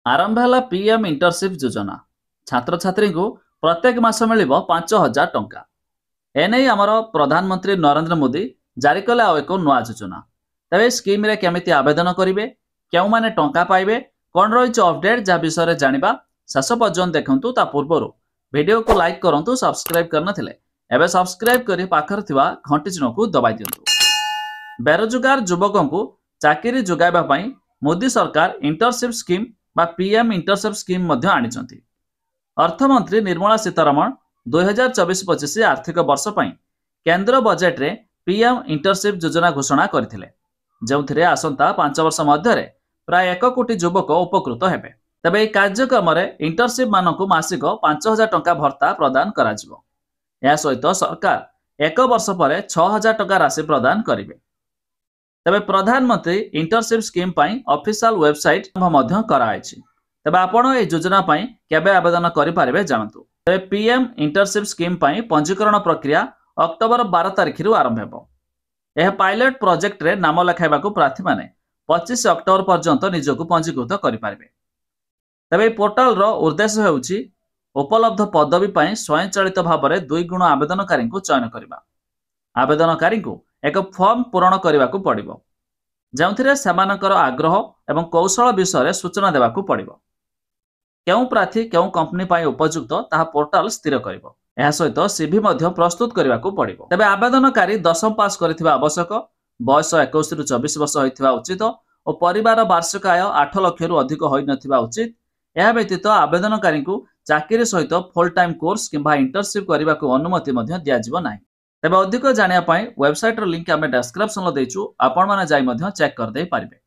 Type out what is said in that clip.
आरंभ है PM internship योजना। छात्र छात्री को प्रत्येक मास मिल 5,000 टंका। एने आमर प्रधानमंत्री नरेंद्र मोदी जारी कले आउ एक नुआ योजना। तेज स्कीम रे केमिति आवेदन करेंगे, क्यों माने टंका पाइबे, कौन रही अपडेट जहाँ विषय जानिबा शेष पर्यंत देखंतु। ता पूर्व वीडियो को लाइक करंतु, सब्सक्राइब करनथिले एबे सब्सक्राइब करी पाखर थिबा घंटी चिन्ह को दबाई दियंतु। बेरोजगार युवकों को चाकरी जोगाइबा पई मोदी सरकार इंटर्नशिप स्कीम बा पीएम इंटर्नशिप स्कीम मध्य आनिचंती। अर्थमंत्री निर्मला सीतारमण 2024-25 आर्थिक वर्ष पई केंद्र बजेट रे पीएम इंटर्नशिप योजना घोषणा करथिले, जेउथिरे आसंता 5 वर्ष मध्य प्राय 1 कोटी युवक उपकृत हेबे। तबे এই କାର୍ଯ୍ୟକ୍ରମରେ इंटर्नशिप मानकु मासिक 5,000 टंका भत्ता प्रदान कराजिवो। या सहित सरकार 1 वर्ष पर 6,000 टंका राशि प्रदान करिवे। तबे प्रधानमंत्री इंटर्नशिप स्कीम पई ऑफिशियल वेबसाइट मध्य कराइछि। तबे आपण ए योजना पई केबे आवेदन करि पारिबे जानतु। तबे पीएम इंटर्नशिप स्कीम पई पंजीकरण प्रक्रिया अक्टोबर 12 तारिख रु आरंभ हेबो। यह पायलट प्रोजेक्ट रे नाम लेखाइबाकू प्रार्थी माने 25 अक्टोबर पर्यंत निजको पंजीकृत करि पारिबे। तबे पोर्टाल रो उद्देश्य हेउछि उपलब्ध पदवी पई स्वयंचालित भाव में 2 गुण आवेदनकारी को चयन करबा। आवेदनकारी को एक फॉर्म पूरण करने पड़िबो, जेउथिरे सेमानकर आग्रह एवं कौशल विषय सूचना देवाकू पड़िबो। केउ प्रार्थी केउ कंपनी पाई उपयुक्त ताहा पोर्टाल स्थिर करिबो। एहा सहित सीवी मध्य प्रस्तुत करबाकू पड़िबो। तबे आवेदनकारी 10वीं पास करथिबा आवश्यक, बयस 21 रु 24 वर्ष होइथिबा उचित और परिवार वार्षिक आय 8 लाख रु अधिक होई नथिबा उचित। एहा व्यतीत आवेदनकारी को चाकरी सहित फुल टाइम कोर्स किंबा इंटर्नशिप करबाकू अनुमति मध्य दिया जिवो नाही। तबे अधिक जानिया पाई वेबसाइट रो लिंक आमे डिस्क्रिप्शन लो देइछु, आपण माने जाई मध्य चेक कर दे पारिबे।